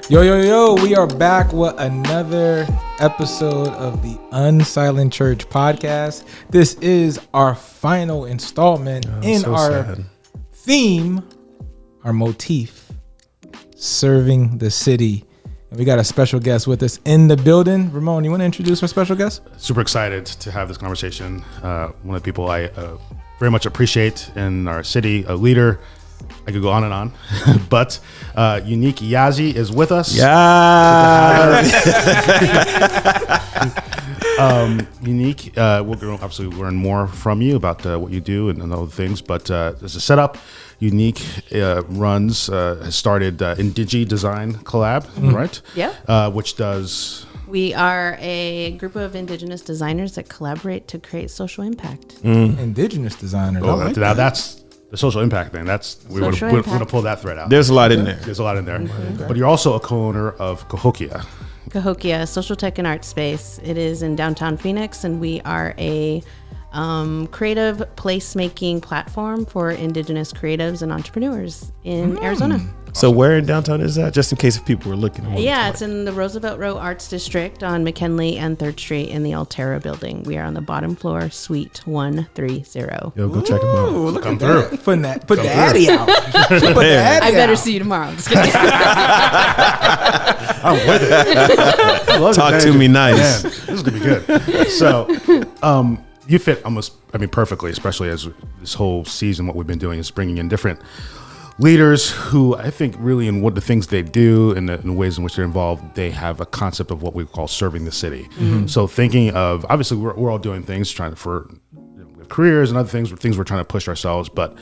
Yo, we are back with another episode of the Unsilent Church Podcast. This is our final installment in our theme, our motif, serving the city. And we got a special guest with us in the building. Ramon, you want to introduce our special guest? Super excited to have this conversation. One of the people I very much appreciate in our city, a leader. I could go on and on, but Eunique Yazzie is with us. Yeah. Eunique, we're going to obviously learn more from you about what you do and other things, but as a setup, Eunique has started Indige Design Collab, right? Yeah. Which does... We are a group of Indigenous designers that collaborate to create social impact. Indigenous designers. Now that's... The social impact thing, we're going to pull that thread out. There's a lot in there. There's a lot in there. Mm-hmm. But you're also a co-owner of Cahokia. Cahokia, social tech and art space. It is in downtown Phoenix, and we are a creative placemaking platform for Indigenous creatives and entrepreneurs in Arizona. So where in downtown is that? Just in case if people were looking. Yeah, it's in the Roosevelt Row Arts District on McKinley and 3rd Street in the Altera building. We are on the bottom floor, Suite 130. Yo, go check them out. Look at that. Put the Addy out. I better see you tomorrow. I'm just kidding. I'm with it. Talk to me nice. Man, this is going to be good. So, you fit perfectly, especially as this whole season, what we've been doing is bringing in different leaders who I think really in what the things they do and the ways in which they're involved, they have a concept of what we call serving the city. Mm-hmm. So thinking of, obviously we're all doing things for careers and other things we're trying to push ourselves. But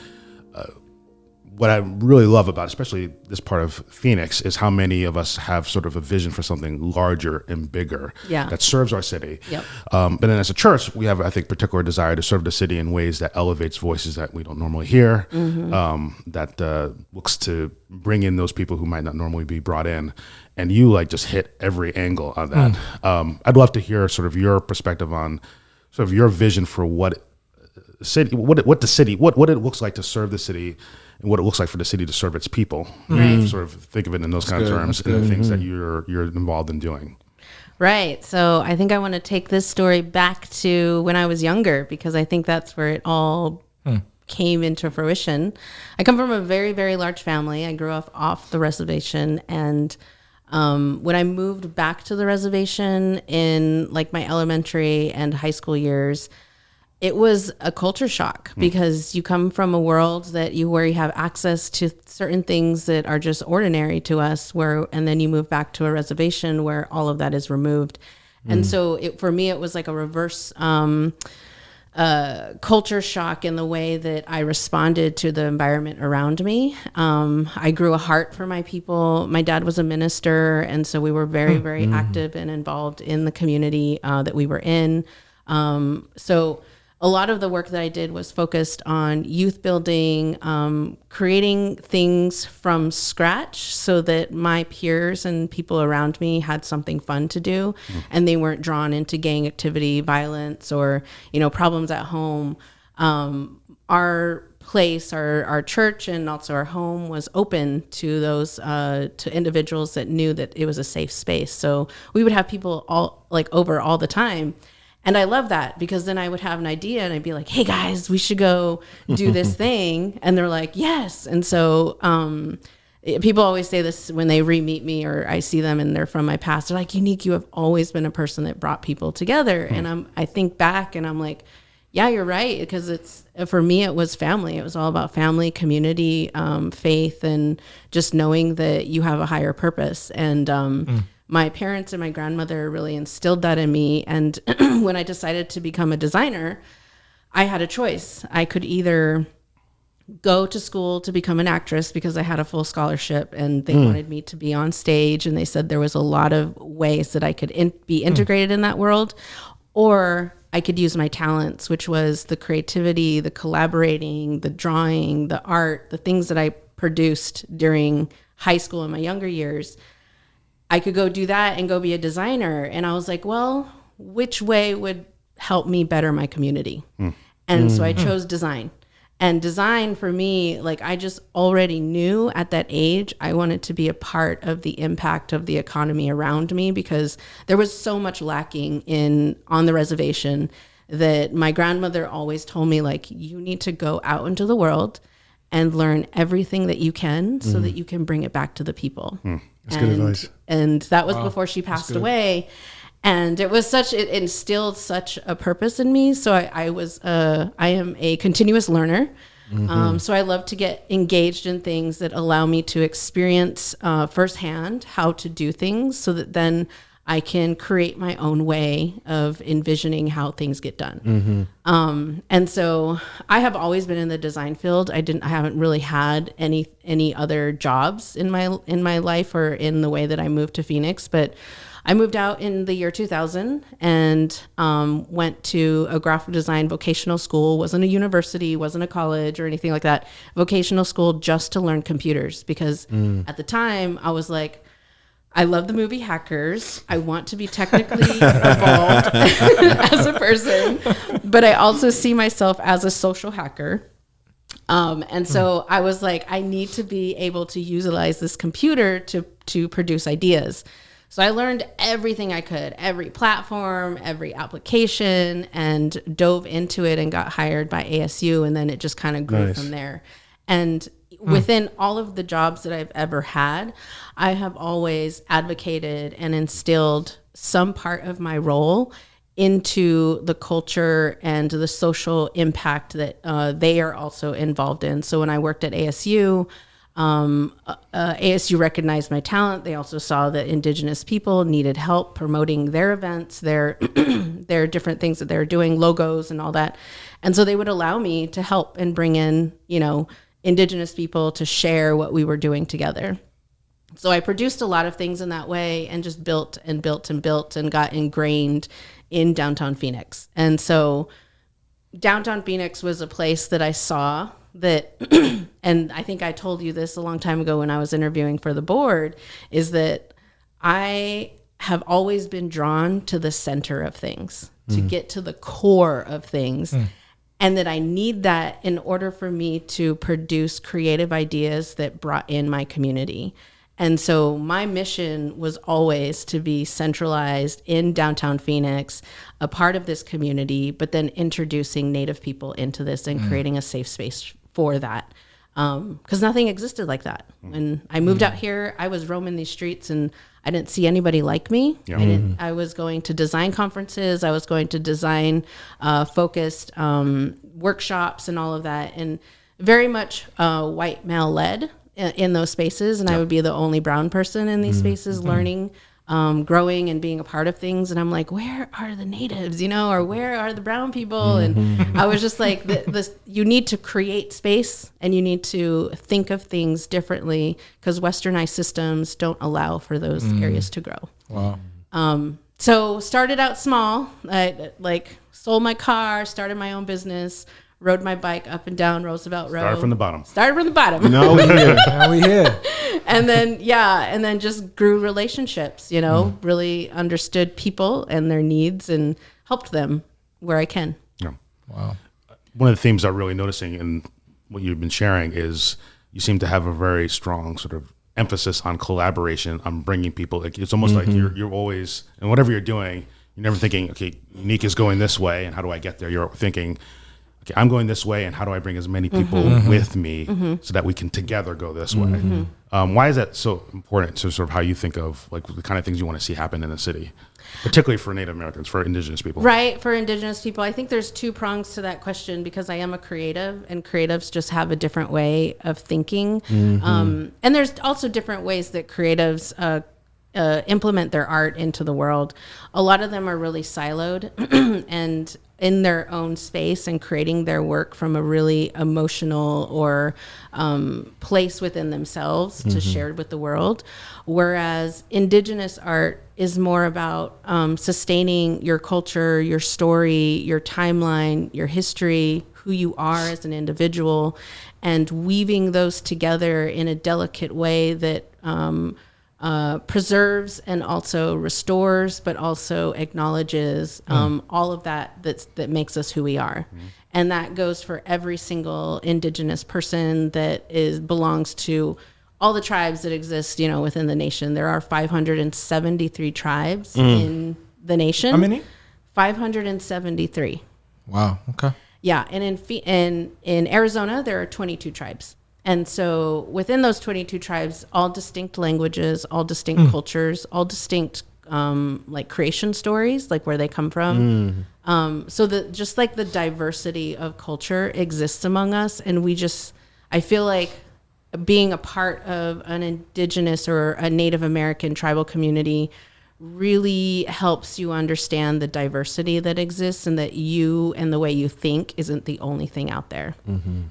what I really love about, especially this part of Phoenix, is how many of us have sort of a vision for something larger and bigger that serves our city. Yep. But then as a church, we have, I think, particular desire to serve the city in ways that elevates voices that we don't normally hear, that looks to bring in those people who might not normally be brought in. And you just hit every angle on that. I'd love to hear sort of your perspective on sort of your vision for what it looks like to serve the city, and what it looks like for the city to serve its people. Right. Sort of think of it in those kind of terms, and the things that you're involved in doing. Right. So I think I want to take this story back to when I was younger, because I think that's where it all came into fruition. I come from a very, very large family. I grew up off the reservation, and when I moved back to the reservation in my elementary and high school years, it was a culture shock, because you come from a world where you have access to certain things that are just ordinary to us, and then you move back to a reservation where all of that is removed. And so for me, it was like a reverse culture shock in the way that I responded to the environment around me. I grew a heart for my people. My dad was a minister, and so we were very, very active and involved in the community that we were in. So a lot of the work that I did was focused on youth building, creating things from scratch so that my peers and people around me had something fun to do, and they weren't drawn into gang activity, violence, or problems at home. Our place, our church, and also our home was open to those to individuals that knew that it was a safe space. So we would have people over all the time. And I love that, because then I would have an idea and I'd be like, hey guys, we should go do this thing. And they're like, yes. And so people always say this when they re-meet me or I see them and they're from my past. They're like, Eunique, you have always been a person that brought people together. And I think back and I'm like, yeah, you're right. Because for me, it was family. It was all about family, community, faith, and just knowing that you have a higher purpose. And my parents and my grandmother really instilled that in me. And when I decided to become a designer, I had a choice. I could either go to school to become an actress, because I had a full scholarship and they wanted me to be on stage. And they said there was a lot of ways that I could be integrated in that world. Or I could use my talents, which was the creativity, the collaborating, the drawing, the art, the things that I produced during high school and my younger years. I could go do that and go be a designer. And I was like, well, which way would help me better my community? And so I chose design. And design for me, like I just already knew at that age, I wanted to be a part of the impact of the economy around me, because there was so much lacking on the reservation that my grandmother always told me, like, you need to go out into the world and learn everything that you can so that you can bring it back to the people. That's good advice. And that was before she passed away. And it instilled such a purpose in me. So I am a continuous learner. So I love to get engaged in things that allow me to experience firsthand how to do things, so that then I can create my own way of envisioning how things get done. And so I have always been in the design field. I haven't really had any other jobs in my life or in the way that I moved to Phoenix, but I moved out in the year 2000 and went to a graphic design vocational school. Wasn't a university, wasn't a college or anything like that. Vocational school just to learn computers, because at the time I was like, I love the movie Hackers. I want to be technically evolved as a person, but I also see myself as a social hacker. And so I was like, I need to be able to utilize this computer to produce ideas. So I learned everything I could, every platform, every application, and dove into it and got hired by ASU. And then it just kind of grew from there. And within all of the jobs that I've ever had, I have always advocated and instilled some part of my role into the culture and the social impact that they are also involved in. So when I worked at ASU, ASU recognized my talent. They also saw that Indigenous people needed help promoting their events, their different things that they're doing, logos and all that. And so they would allow me to help and bring in, Indigenous people to share what we were doing together. So I produced a lot of things in that way and just built and built and built and got ingrained in downtown Phoenix. And so downtown Phoenix was a place that I saw that, and I think I told you this a long time ago when I was interviewing for the board, is that I have always been drawn to the center of things, to get to the core of things. And that I need that in order for me to produce creative ideas that brought in my community. And so my mission was always to be centralized in downtown Phoenix, a part of this community, but then introducing Native people into this and creating a safe space for that. Because nothing existed like that. When I moved out here, I was roaming these streets and I didn't see anybody like me. I was going to design conferences. I was going to design focused workshops and all of that, and very much white male led in those spaces. And I would be the only brown person in these spaces learning, growing and being a part of things. And I'm like, where are the natives, or where are the brown people? And I was just like, you need to create space and you need to think of things differently, because westernized systems don't allow for those areas to grow. Wow. So started out small. I sold my car, started my own business, rode my bike up and down Roosevelt Road. Started from the bottom. No, we here. Now we here. And then just grew relationships, really understood people and their needs and helped them where I can. Yeah. Wow. One of the themes I'm really noticing in what you've been sharing is you seem to have a very strong sort of emphasis on collaboration, on bringing people. Like, it's almost like you're always, and whatever you're doing, you're never thinking, okay, Eunique is going this way, and how do I get there? You're thinking, okay, I'm going this way, and how do I bring as many people with me so that we can together go this way? Why is that so important to sort of how you think of like the kind of things you want to see happen in the city, particularly for Native Americans, for Indigenous people? Right, for Indigenous people. I think there's two prongs to that question, because I am a creative, and creatives just have a different way of thinking. And there's also different ways that creatives implement their art into the world. A lot of them are really siloed and in their own space and creating their work from a really emotional or place within themselves to share with the world. Whereas Indigenous art is more about sustaining your culture, your story, your timeline, your history, who you are as an individual, and weaving those together in a delicate way that preserves and also restores, but also acknowledges all of that makes us who we are. And that goes for every single Indigenous person that belongs to all the tribes that exist, within the nation. There are 573 tribes in the nation. How many? 573. Wow. Okay. Yeah, and in Arizona there are 22 tribes. And so within those 22 tribes, all distinct languages, all distinct cultures, all distinct creation stories, like where they come from. So that just like the diversity of culture exists among us, and I feel like being a part of an Indigenous or a Native American tribal community really helps you understand the diversity that exists, and that you and the way you think isn't the only thing out there.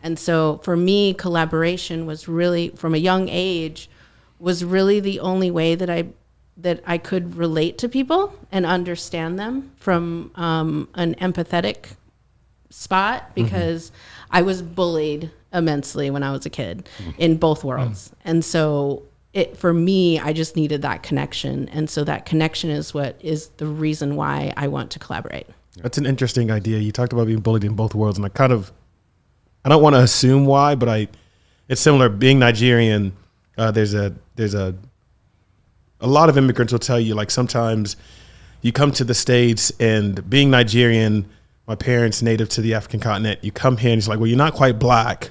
And so for me, collaboration was really, from a young age, was really the only way that I could relate to people and understand them from an empathetic spot, because I was bullied immensely when I was a kid in both worlds. And so for me, I just needed that connection. And so that connection is what is the reason why I want to collaborate. That's an interesting idea. You talked about being bullied in both worlds, and I don't want to assume why, but it's similar. Being Nigerian, there's a lot of immigrants will tell you, like, sometimes you come to the States, and being Nigerian, my parents native to the African continent, you come here and it's like, well, you're not quite black,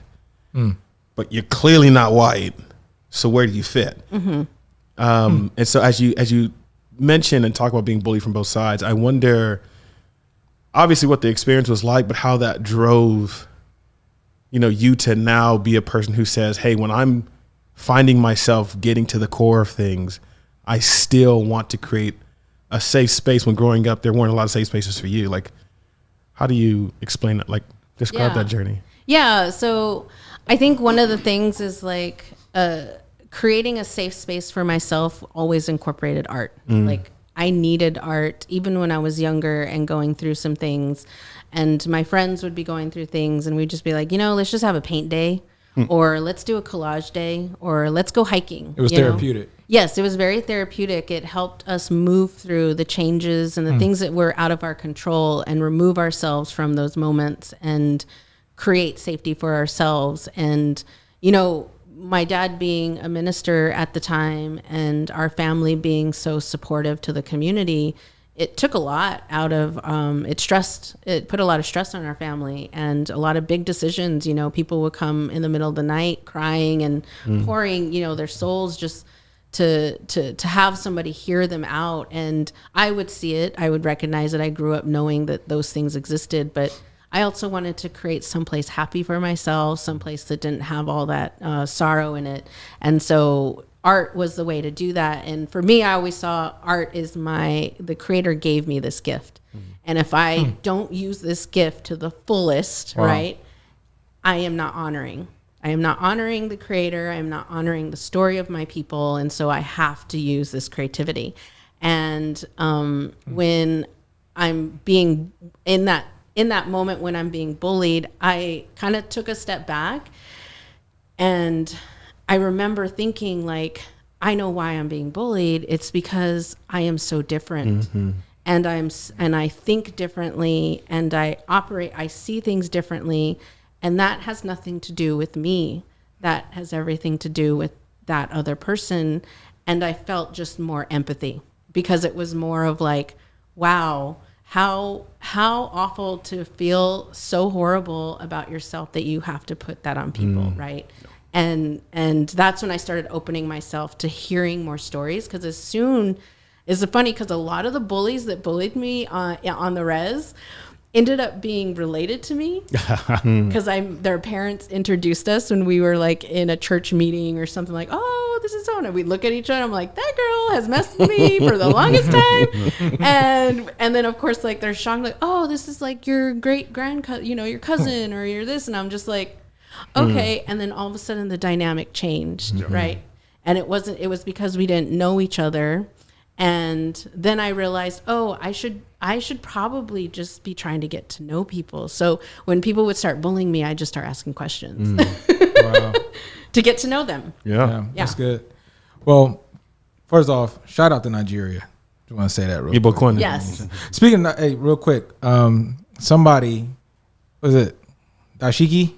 but you're clearly not white. So where do you fit? And so as you mention and talk about being bullied from both sides, I wonder, obviously, what the experience was like, but how that drove, you to now be a person who says, hey, when I'm finding myself getting to the core of things, I still want to create a safe space. When growing up, there weren't a lot of safe spaces for you. Like, how do you explain that? Like, describe that journey. Yeah. So I think one of the things is like, creating a safe space for myself always incorporated art. Like, I needed art even when I was younger and going through some things, and my friends would be going through things, and we'd just be like, let's just have a paint day, or let's do a collage day, or let's go hiking. It was therapeutic. Yes, it was very therapeutic. It helped us move through the changes and the things that were out of our control, and remove ourselves from those moments and create safety for ourselves. And, my dad being a minister at the time, and our family being so supportive to the community, it took a lot out of, it put a lot of stress on our family, and a lot of big decisions. People would come in the middle of the night crying and pouring, their souls, just to have somebody hear them out. And I would see it, I would recognize it. I grew up knowing that those things existed, but I also wanted to create someplace happy for myself, someplace that didn't have all that sorrow in it. And so art was the way to do that. And for me, I always saw art is the creator gave me this gift. And if I don't use this gift to the fullest, right, I am not honoring the creator. I am not honoring the story of my people. And so I have to use this creativity. And when I'm being in that moment when I'm being bullied, I kind of took a step back, and I remember thinking, like, I know why I'm being bullied. It's because I am so different, and I think differently, and I see things differently, and that has nothing to do with me. That has everything to do with that other person. And I felt just more empathy, because it was more of like, wow, how awful to feel so horrible about yourself that you have to put that on people, right? And that's when I started opening myself to hearing more stories, because it's funny, because a lot of the bullies that bullied me on the res ended up being related to me, because their parents introduced us when we were like in a church meeting or something, like, oh, this is so, and we'd look at each other, I'm like, that girl has messed with me for the longest time. And then of course, like, they're shocked, like, oh, this is like your great grandcousin, your cousin, or you're this, and I'm just like, okay. And then all of a sudden the dynamic changed, right? And it was because we didn't know each other. And then I realized, oh, I should probably just be trying to get to know people. So when people would start bullying me, I just start asking questions Wow. to get to know them. Yeah, that's good. Well, first off, shout out to Nigeria. Just want to say that real quick. Yes. Speaking of, hey, real quick, somebody was it dashiki?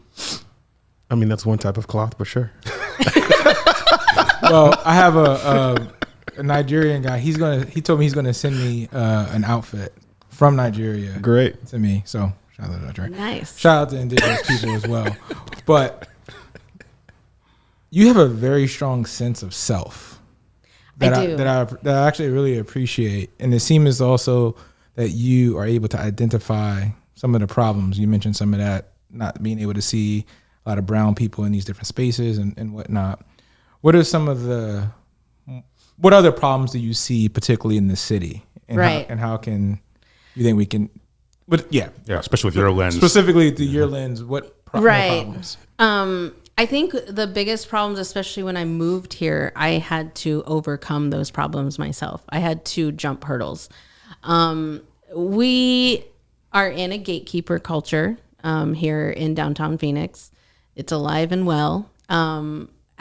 I mean, that's one type of cloth, but sure. Well, I have a Nigerian guy. He told me he's gonna send me an outfit from Nigeria. Great. To me. So shout out to Nigeria. Nice. Shout out to indigenous people as well. But you have a very strong sense of self. That I do. That I actually really appreciate. And it seems also that you are able to identify some of the problems. You mentioned some of that, not being able to see a lot of brown people in these different spaces and whatnot. What are some of what other problems do you see, particularly in the city? And right. How can you think we can, yeah, especially with your lens. Specifically through your lens, what problems? I think the biggest problems, especially when I moved here, I had to overcome those problems myself. I had to jump hurdles. We are in a gatekeeper culture here in downtown Phoenix. It's alive and well.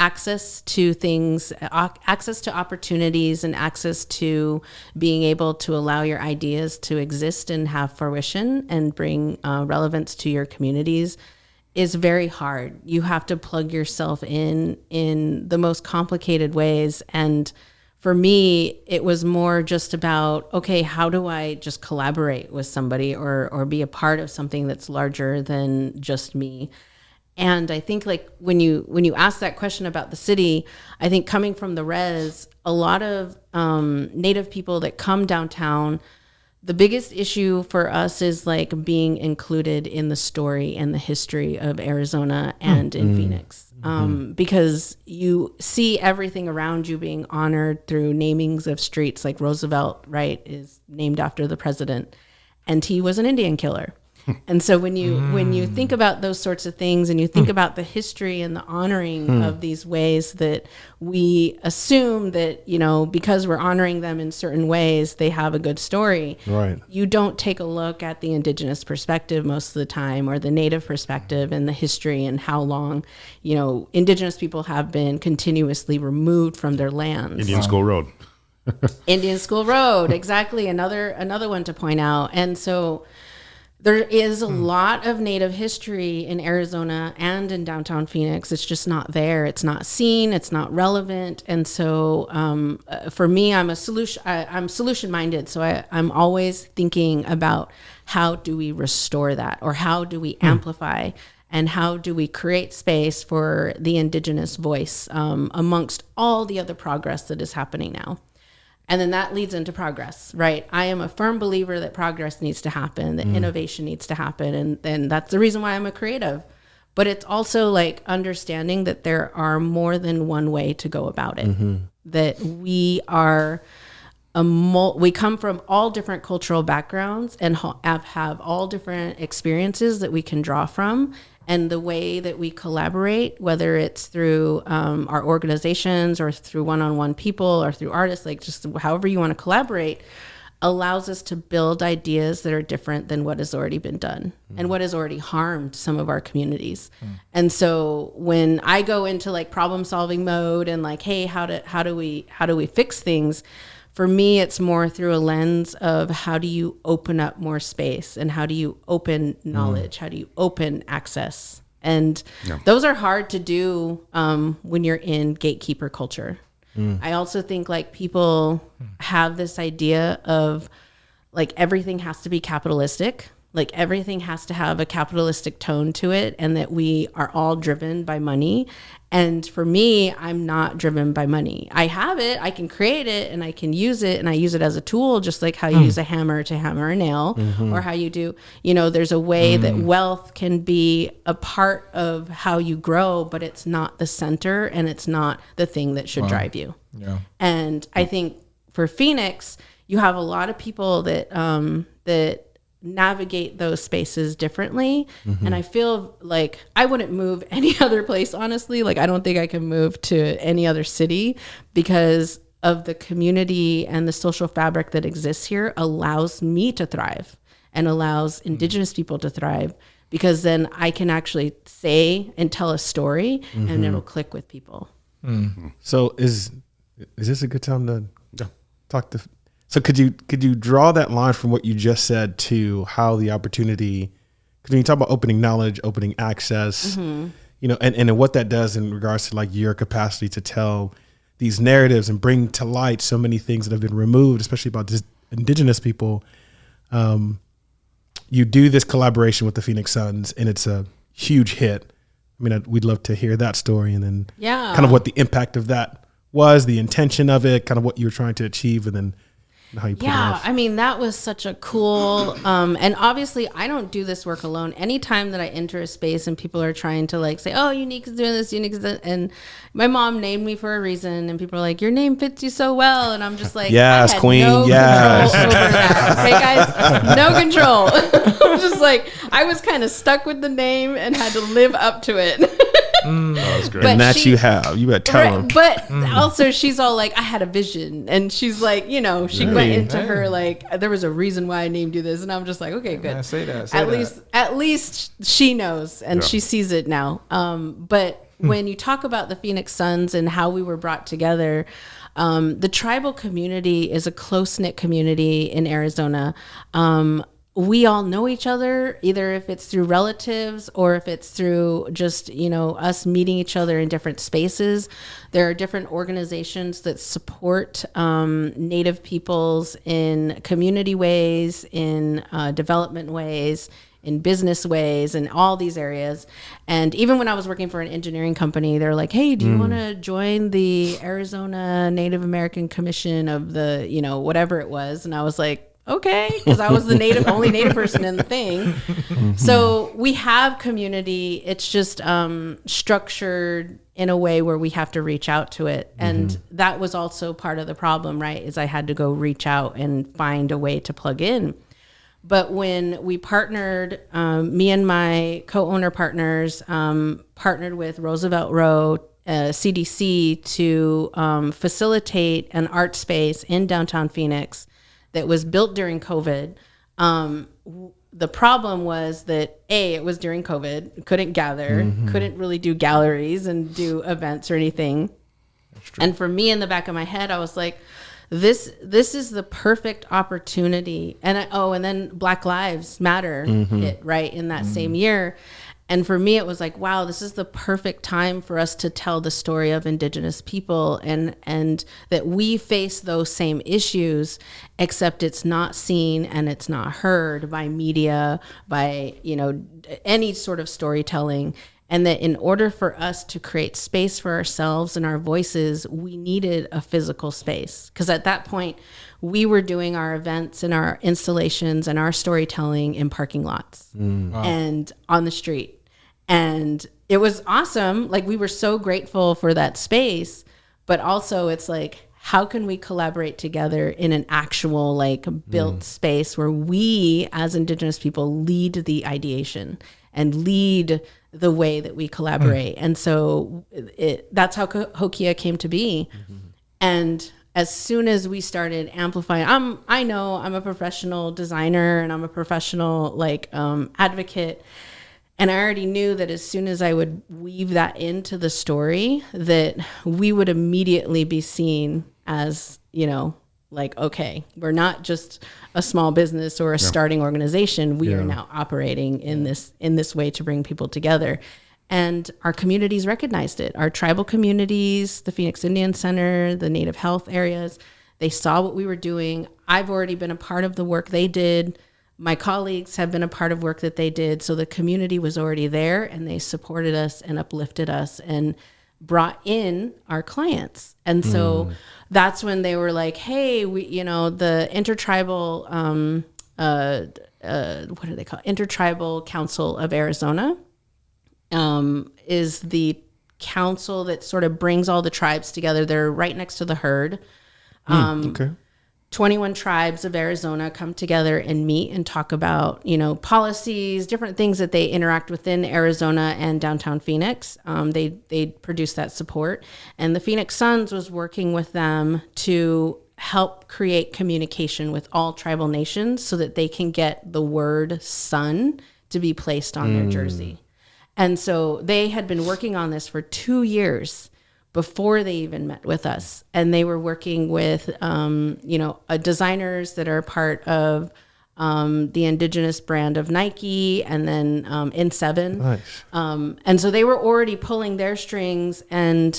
Access to things, access to opportunities, and access to being able to allow your ideas to exist and have fruition and bring relevance to your communities is very hard. You have to plug yourself in the most complicated ways. And for me, it was more just about, okay, how do I just collaborate with somebody or be a part of something that's larger than just me? And I think like when you ask that question about the city, I think coming from the res, a lot of Native people that come downtown, the biggest issue for us is like being included in the story and the history of Arizona and in Phoenix. Because you see everything around you being honored through namings of streets, like Roosevelt, right, is named after the president, and he was an Indian killer. And so when you think about those sorts of things and you think about the history and the honoring of these ways that we assume that, you know, because we're honoring them in certain ways, they have a good story. Right. You don't take a look at the indigenous perspective most of the time, or the native perspective and the history and how long, you know, indigenous people have been continuously removed from their lands. Indian School Road. Indian School Road, exactly. Another one to point out. And so there is a lot of Native history in Arizona and in downtown Phoenix. It's just not there. It's not seen. It's not relevant. And so for me, I'm solution minded. So I'm always thinking about how do we restore that, or how do we amplify, and how do we create space for the indigenous voice amongst all the other progress that is happening now. And then that leads into progress, right? I am a firm believer that progress needs to happen, that innovation needs to happen. And that's the reason why I'm a creative. But it's also like understanding that there are more than one way to go about it. That we are, we come from all different cultural backgrounds and have all different experiences that we can draw from. And the way that we collaborate, whether it's through our organizations or through one-on-one people or through artists, like just however you want to collaborate, allows us to build ideas that are different than what has already been done and what has already harmed some of our communities. And so when I go into like problem solving mode and like, hey, how do we fix things? For me, it's more through a lens of how do you open up more space, and how do you open knowledge? How do you open access? And those are hard to do when you're in gatekeeper culture. I also think like people have this idea of like everything has to be capitalistic. Like everything has to have a capitalistic tone to it, and that we are all driven by money. And for me, I'm not driven by money. I have it, I can create it, and I can use it, and I use it as a tool, just like how you use a hammer to hammer a nail, or how you do, you know, there's a way that wealth can be a part of how you grow, but it's not the center, and it's not the thing that should drive you. And I think for Phoenix, you have a lot of people that that navigate those spaces differently. And I feel like I wouldn't move any other place, honestly. Like I don't think I can move to any other city, because of the community and the social fabric that exists here allows me to thrive and allows indigenous people to thrive, because then I can actually say and tell a story and it'll click with people. So is this a good time to talk to? So could you draw that line from what you just said to how the opportunity Because when you talk about opening knowledge, opening access, you know, and what that does in regards to like your capacity to tell these narratives and bring to light so many things that have been removed, especially about Indigenous people. You do this collaboration with the Phoenix Suns, and it's a huge hit. I mean, we'd love to hear that story, and then kind of what the impact of that was, the intention of it, kind of what you were trying to achieve, and then how you pulled it off. I mean, that was such a cool, and obviously I don't do this work alone. Anytime that I enter a space and people are trying to like say, oh, Eunique is doing this, Eunique is that, and my mom named me for a reason, and people are like, your name fits you so well, and I'm just like, yes, I had queen, no yes. control over that. Okay, guys, no control. I'm just like, I was kind of stuck with the name and had to live up to it. That's great. But And that she- you have. You better tell them. But also she's all like, I had a vision, and she's like, you know, she went into her like, there was a reason why I named you this, and I'm just like, okay, good. Man, say that. At least she knows, and she sees it now. But when you talk about the Phoenix Suns and how we were brought together, the tribal community is a close-knit community in Arizona. We all know each other, either if it's through relatives or if it's through just, you know, us meeting each other in different spaces. There are different organizations that support Native peoples in community ways, in development ways, in business ways, in all these areas. And even when I was working for an engineering company, they're like, hey, do you want to join the Arizona Native American Commission of the, you know, whatever it was? And I was like, okay, because I was the only Native person in the thing. So we have community. It's just structured in a way where we have to reach out to it. And that was also part of the problem, right? Is I had to go reach out and find a way to plug in. But when we partnered, me and my co-owner partners partnered with Roosevelt Row CDC to facilitate an art space in downtown Phoenix that was built during COVID. The problem was that it was during COVID, couldn't gather, couldn't really do galleries and do events or anything. And for me, in the back of my head, I was like, this is the perfect opportunity. And and then Black Lives Matter hit right in that same year. And for me, it was like, wow, this is the perfect time for us to tell the story of Indigenous people, and that we face those same issues, except it's not seen and it's not heard by media, by, you know, any sort of storytelling. And that in order for us to create space for ourselves and our voices, we needed a physical space. Because at that point, we were doing our events and our installations and our storytelling in parking lots and on the street. And it was awesome. Like, we were so grateful for that space, but also it's like, how can we collaborate together in an actual like built space where we as Indigenous people lead the ideation and lead the way that we collaborate. And so that's how Cahokia came to be. And as soon as we started amplifying, I know I'm a professional designer and I'm a professional like advocate. And I already knew that as soon as I would weave that into the story, that we would immediately be seen as, you know, like, okay, we're not just a small business or a starting organization. We are now operating in this way to bring people together. And our communities recognized it. Our tribal communities, the Phoenix Indian Center, the Native Health areas, they saw what we were doing. I've already been a part of the work they did. My colleagues have been a part of work that they did. So the community was already there, and they supported us and uplifted us and brought in our clients. And so that's when they were like, hey, we, you know, the intertribal, what do they call it? Intertribal Council of Arizona is the council that sort of brings all the tribes together. They're right next to the herd. Okay. 21 tribes of Arizona come together and meet and talk about, you know, policies, different things that they interact within Arizona and downtown Phoenix. They produce that support. And the Phoenix Suns was working with them to help create communication with all tribal nations so that they can get the word sun to be placed on their jersey. And so they had been working on this for 2 years before they even met with us. And they were working with, you know, designers that are part of the Indigenous brand of Nike, and then N7. Nice. And so they were already pulling their strings. And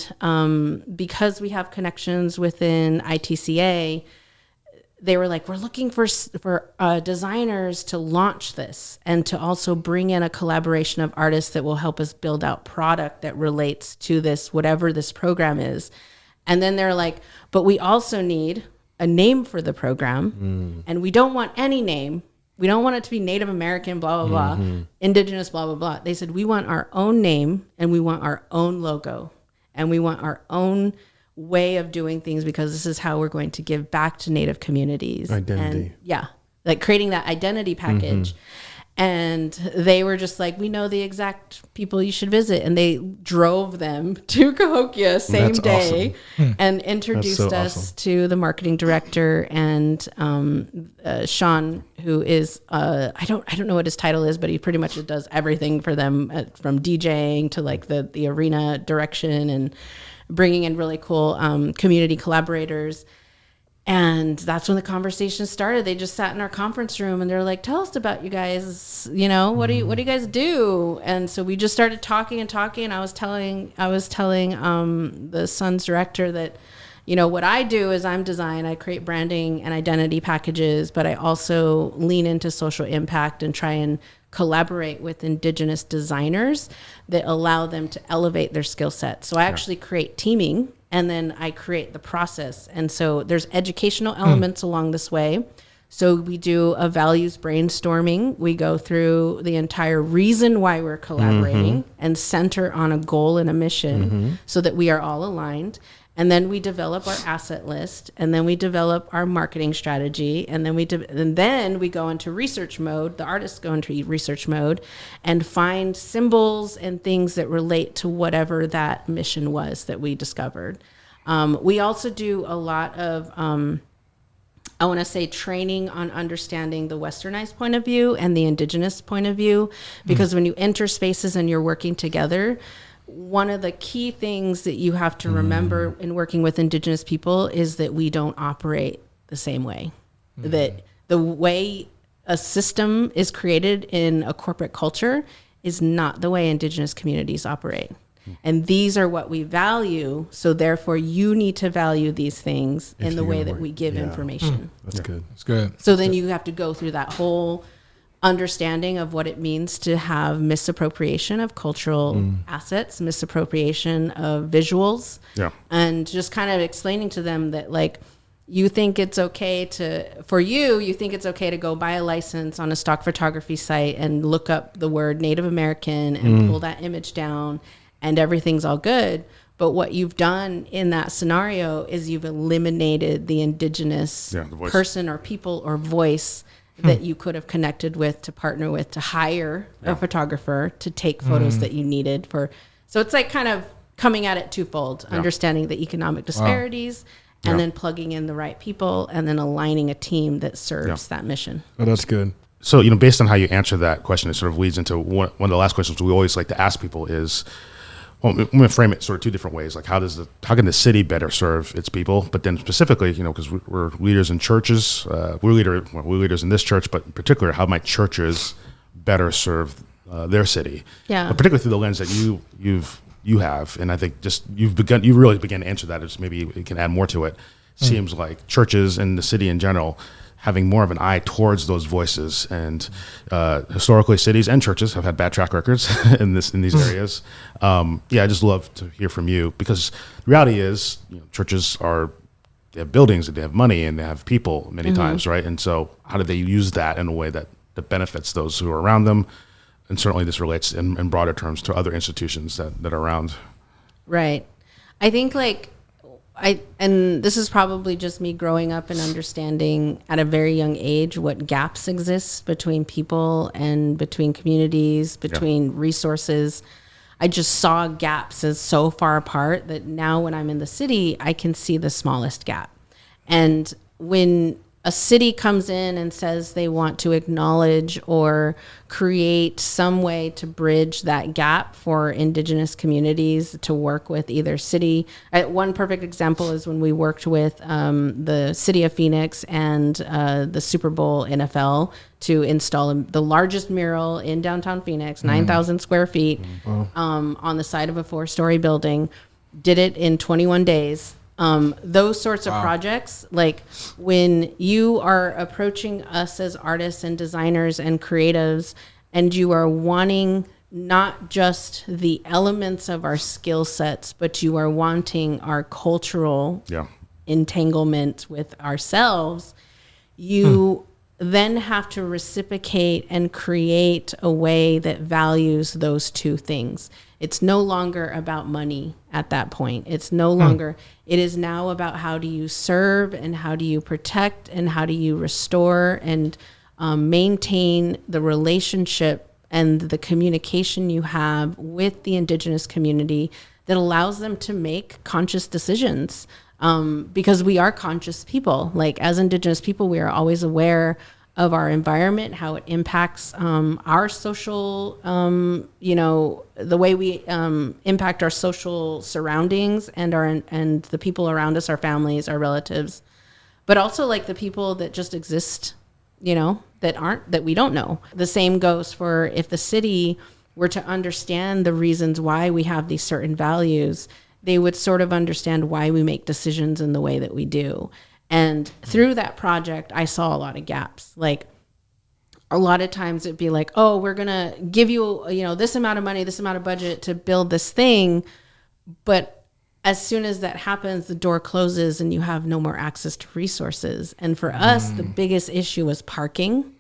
because we have connections within ITCA, they were like, we're looking for designers to launch this and to also bring in a collaboration of artists that will help us build out product that relates to this, whatever this program is. And then they're like, but we also need a name for the program. And we don't want any name. We don't want it to be Native American, blah, blah, blah, Indigenous, blah, blah, blah. They said, we want our own name and we want our own logo and we want our own way of doing things, because this is how we're going to give back to Native communities. Identity. And like creating that identity package. And they were just like, we know the exact people you should visit. And they drove them to Cahokia same day and introduced us to the marketing director and Sean, who is, I don't know what his title is, but he pretty much does everything for them, from DJing to like the arena direction and bringing in really cool community collaborators. And that's when the conversation started. They just sat in our conference room and they're like, tell us about you guys, what do you guys do? And so we just started talking. And I was telling the Sun's director that, what I do is I'm design, I create branding and identity packages, but I also lean into social impact and try and collaborate with Indigenous designers that allow them to elevate their skill set. So I actually create teaming, and then I create the process. And so there's educational elements along this way. So we do a values brainstorming. We go through the entire reason why we're collaborating and center on a goal and a mission so that we are all aligned. And then we develop our asset list, and then we develop our marketing strategy, and then we go into research mode. The artists go into research mode and find symbols and things that relate to whatever that mission was that we discovered. We also do a lot of, I want to say, training on understanding the Westernized point of view and the Indigenous point of view, because when you enter spaces and you're working together, one of the key things that you have to remember in working with Indigenous people is that we don't operate the same way. That the way a system is created in a corporate culture is not the way Indigenous communities operate. And these are what we value. So therefore you need to value these things in the way that we give information. That's good. That's good. So then you have to go through that whole understanding of what it means to have misappropriation of cultural assets, misappropriation of visuals, and just kind of explaining to them that, like, you think it's okay to go buy a license on a stock photography site and look up the word Native American and pull that image down and everything's all good. But what you've done in that scenario is you've eliminated the Indigenous person or people or voice that you could have connected with, to partner with, to hire a photographer to take photos that you needed for. So it's like kind of coming at it twofold, understanding the economic disparities and then plugging in the right people and then aligning a team that serves that mission. Oh, that's good. So, based on how you answer that question, it sort of leads into one of the last questions we always like to ask people is, well, I'm going to frame it sort of two different ways. Like, how can the city better serve its people? But then specifically, because we're leaders in churches, we're leaders in this church, but in particular, how might churches better serve their city? Yeah. But particularly through the lens that you have, and I think just you really began to answer that. It's maybe you can add more to it. Seems like churches and the city in general having more of an eye towards those voices, and historically cities and churches have had bad track records in these areas. I just love to hear from you, because the reality is, churches they have buildings and they have money and they have people many times, right? And so how do they use that in a way that benefits those who are around them? And certainly this relates in broader terms to other institutions that are around. Right. I think and this is probably just me growing up and understanding at a very young age what gaps exist between people and between communities, between resources. I just saw gaps as so far apart that now when I'm in the city, I can see the smallest gap. And when a city comes in and says they want to acknowledge or create some way to bridge that gap for Indigenous communities to work with either city. One perfect example is when we worked with the city of Phoenix and the Super Bowl NFL to install the largest mural in downtown Phoenix, 9,000 square feet, on the side of a 4-story building. Did it in 21 days. Those sorts of projects, like when you are approaching us as artists and designers and creatives, and you are wanting not just the elements of our skill sets, but you are wanting our cultural entanglement with ourselves, you then have to reciprocate and create a way that values those two things. It's no longer about money at that point. It's no longer, it is now about how do you serve and how do you protect and how do you restore and maintain the relationship and the communication you have with the Indigenous community that allows them to make conscious decisions. Because we are conscious people. Like as Indigenous people, we are always aware of our environment, how it impacts our social, the way we impact our social surroundings and the people around us, our families, our relatives, but also like the people that just exist, that we don't know. The same goes for if the city were to understand the reasons why we have these certain values, they would sort of understand why we make decisions in the way that we do. And through that project, I saw a lot of gaps. Like a lot of times it'd be like, oh, we're going to give you, this amount of money, this amount of budget to build this thing. But as soon as that happens, the door closes and you have no more access to resources. And for us, the biggest issue was parking,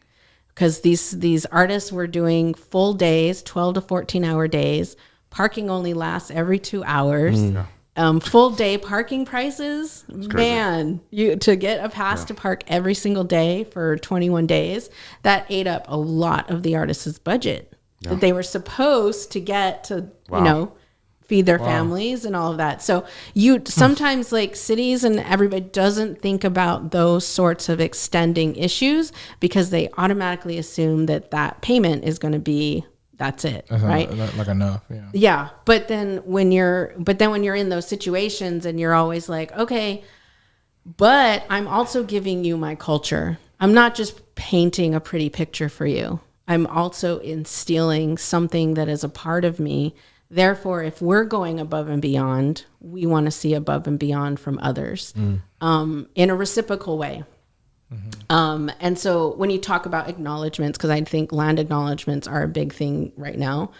because these artists were doing full days, 12 to 14 hour days. Parking only lasts every 2 hours. Full day parking prices, man, to get a pass to park every single day for 21 days, that ate up a lot of the artists' budget that they were supposed to get to, feed their families and all of that. So sometimes like cities and everybody doesn't think about those sorts of extending issues because they automatically assume that payment is going to be that's it, right? Like enough, yeah. But then when you're in those situations and you're always like, okay, but I'm also giving you my culture. I'm not just painting a pretty picture for you. I'm also instilling something that is a part of me. Therefore, if we're going above and beyond, we want to see above and beyond from others in a reciprocal way. And so when you talk about acknowledgements, because I think land acknowledgements are a big thing right now,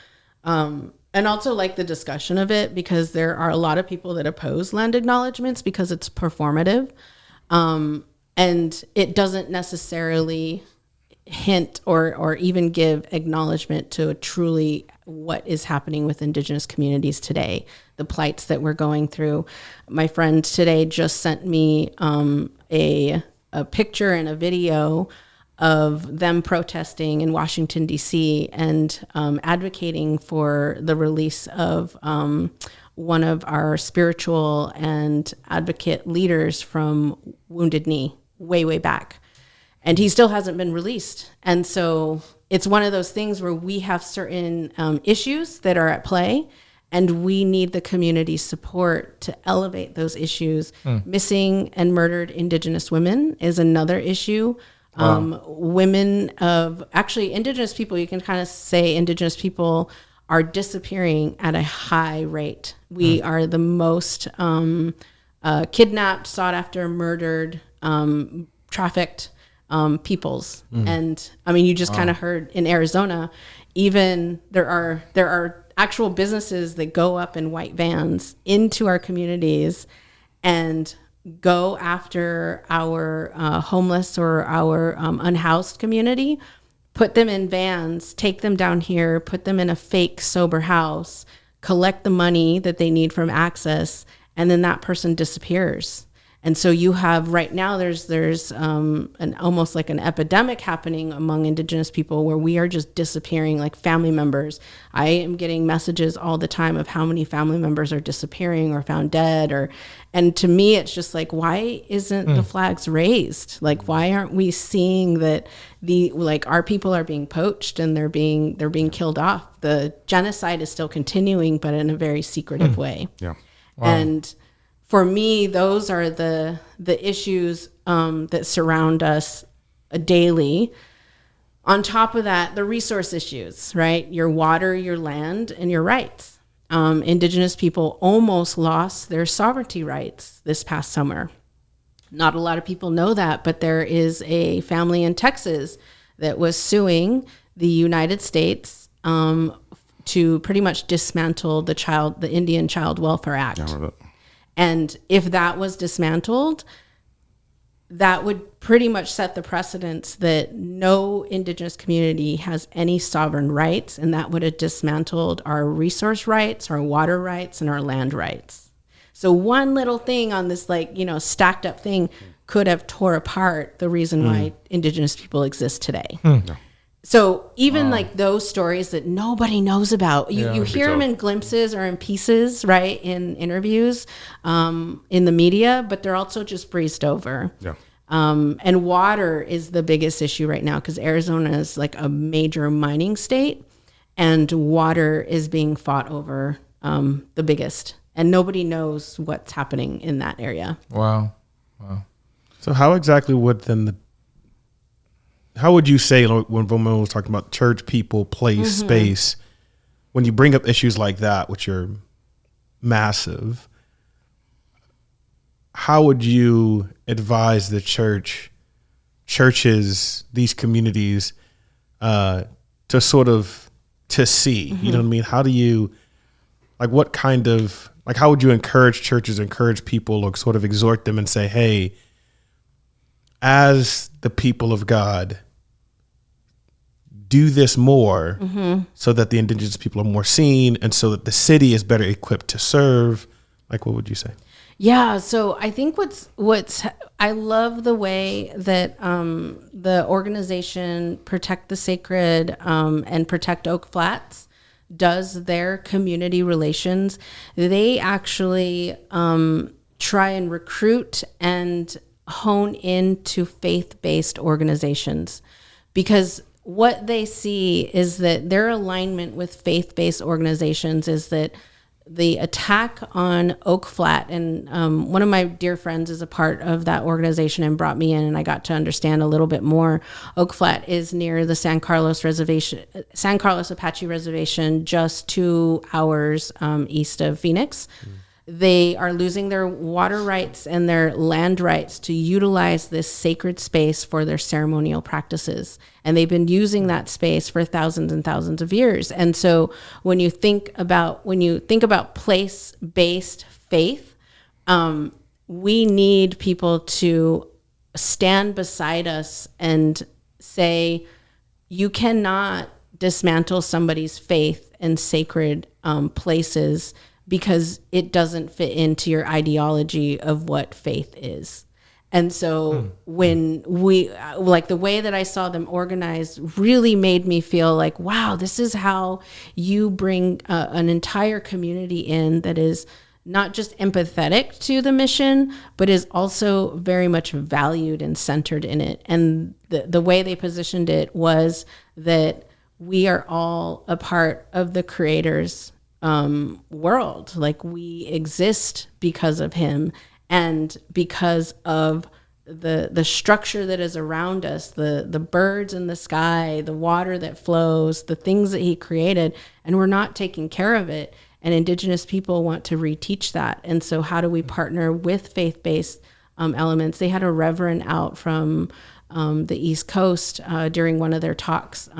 and also like the discussion of it, because there are a lot of people that oppose land acknowledgements because it's performative, and it doesn't necessarily hint or even give acknowledgement to truly what is happening with Indigenous communities today, the plights that we're going through. My friend today just sent me a picture and a video of them protesting in Washington, D.C. and advocating for the release of one of our spiritual and advocate leaders from Wounded Knee way back. And he still hasn't been released. And so it's one of those things where we have certain issues that are at play, and we need the community support to elevate those issues. Missing and murdered Indigenous women is another issue. Women of actually Indigenous people, you can kind of say Indigenous people are disappearing at a high rate. We are the most kidnapped, sought after, murdered, trafficked peoples. And I mean, you just kind of heard in Arizona, even there are actual businesses that go up in white vans into our communities and go after our homeless or our unhoused community, put them in vans, take them down here, put them in a fake sober house, collect the money that they need from Access, and then that person disappears. And so you have right now there's an almost like an epidemic happening among Indigenous people where we are just disappearing like family members. I am getting messages all the time of how many family members are disappearing or found dead, and to me it's just like, why isn't the flags raised? Like, why aren't we seeing that our people are being poached and they're being killed off? The genocide is still continuing, but in a very secretive way. Yeah. Wow. And for me, those are the issues that surround us daily. On top of that, the resource issues, right? Your water, your land, and your rights. Indigenous people almost lost their sovereignty rights this past summer. Not a lot of people know that, but there is a family in Texas that was suing the United States to pretty much dismantle the Indian Child Welfare Act. Yeah, I remember that. And if that was dismantled, that would pretty much set the precedence that no Indigenous community has any sovereign rights, and that would have dismantled our resource rights, our water rights, and our land rights. So one little thing on this, stacked up thing could have tore apart the reason why Indigenous people exist today. Yeah. So even like those stories that nobody knows about, you hear them in told. glimpses or in pieces, right, in interviews, in the media, but they're also just breezed over. Yeah. And water is the biggest issue right now because Arizona is like a major mining state, and water is being fought over the biggest, and nobody knows what's happening in that area. Wow. So how exactly how would you say, when Roman was talking about church, people, place, space, when you bring up issues like that, which are massive, how would you advise the churches, these communities, to see, you know what I mean? How do you, how would you encourage churches, encourage people, or sort of exhort them and say, hey, as the people of God, do this more so that the Indigenous people are more seen and so that the city is better equipped to serve? Like, what would you say? Yeah, so I think I love the way that the organization Protect the Sacred and Protect Oak Flats does their community relations. They actually try and recruit and hone into faith-based organizations, because what they see is that their alignment with faith-based organizations is that the attack on Oak Flat, and one of my dear friends is a part of that organization and brought me in, and I got to understand a little bit more. Oak Flat is near the San Carlos Apache Reservation, just 2 hours east of Phoenix. They are losing their water rights and their land rights to utilize this sacred space for their ceremonial practices. And they've been using that space for thousands and thousands of years. And so when you think about place-based faith, we need people to stand beside us and say, you cannot dismantle somebody's faith and sacred places because it doesn't fit into your ideology of what faith is. And so when we, like the way that I saw them organized really made me feel like, wow, this is how you bring an entire community in that is not just empathetic to the mission, but is also very much valued and centered in it. And the way they positioned it was that we are all a part of the Creator's world. Like, we exist because of him and because of the structure that is around us, the birds in the sky, the water that flows, the things that he created, and we're not taking care of it. And Indigenous people want to reteach that. And so how do we partner with faith-based elements? They had a reverend out from the East Coast during one of their talks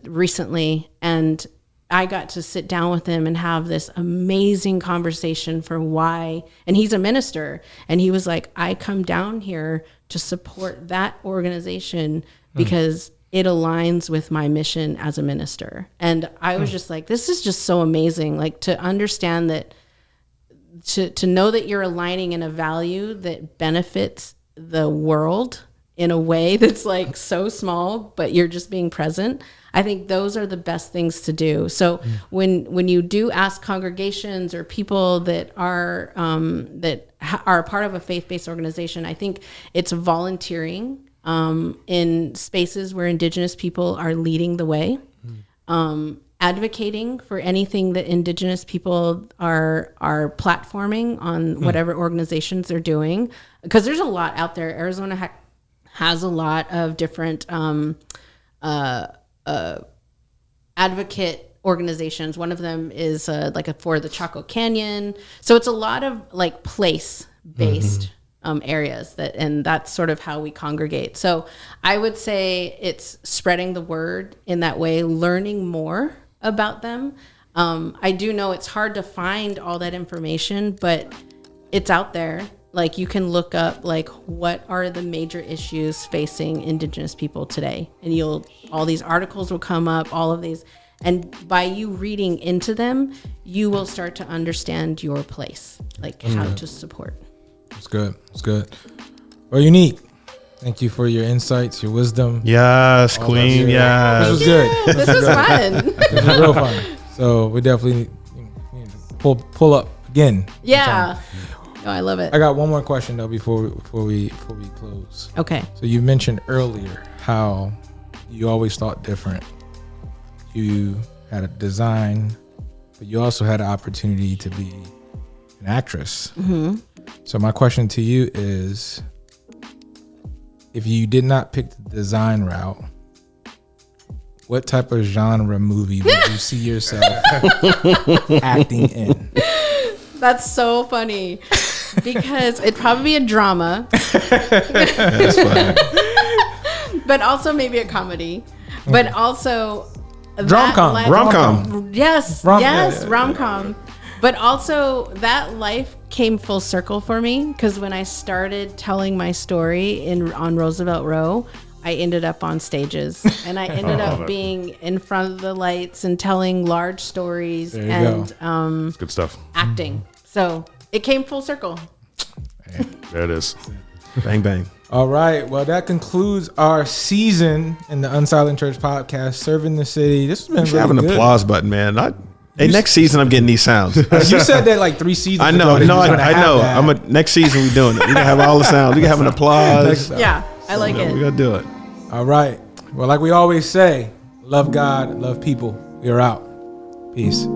recently, and I got to sit down with him and have this amazing conversation for why, and he's a minister, and he was like, I come down here to support that organization because it aligns with my mission as a minister. And I was just like, this is just so amazing, like to understand that to know that you're aligning in a value that benefits the world in a way that's like so small, but you're just being present. I think those are the best things to do. So when you do ask congregations or people that are are part of a faith-based organization, I think it's volunteering in spaces where Indigenous people are leading the way, advocating for anything that Indigenous people are platforming on whatever organizations they're doing, because there's a lot out there. Arizona has a lot of different advocate organizations. One of them is for the Chaco Canyon. So it's a lot of like place-based areas and that's sort of how we congregate. So I would say it's spreading the word in that way, learning more about them. I do know it's hard to find all that information, but it's out there. Like you can look up like what are the major issues facing Indigenous people today, and all these articles will come up, all of these, and by you reading into them, you will start to understand your place, like how to support. It's good. It's good. Well, Eunique, thank you for your insights, your wisdom. Yes, Queen. Yes. This was good. This was fun. This was real fun. So we definitely need to pull up again. Yeah. Oh, I love it. I got one more question though before we close. Okay. So you mentioned earlier how you always thought different. You had a design, but you also had an opportunity to be an actress. Mm-hmm. So my question to you is, if you did not pick the design route, what type of genre movie would you see yourself acting in? That's so funny because it'd probably be a drama. That's funny. But also maybe a comedy. But also rom-com. Yes, rom-com. But also that life came full circle for me because when I started telling my story on Roosevelt Row, I ended up on stages and I ended up being in front of the lights and telling large stories and That's good stuff. Acting. So it came full circle. There it is. Bang, bang. All right. Well, that concludes our season in the Unsilent Church Podcast, serving the city. This has been really Have an good. applause button, man. Next season, I'm getting these sounds. You said that like 3 seasons I know. ago. No, I know. Next season, we're doing it. We're going to have all the sounds. We're going to have an applause. Yeah, I like it. We're going to do it. All right. Well, like we always say, love God, love people. We are out. Peace.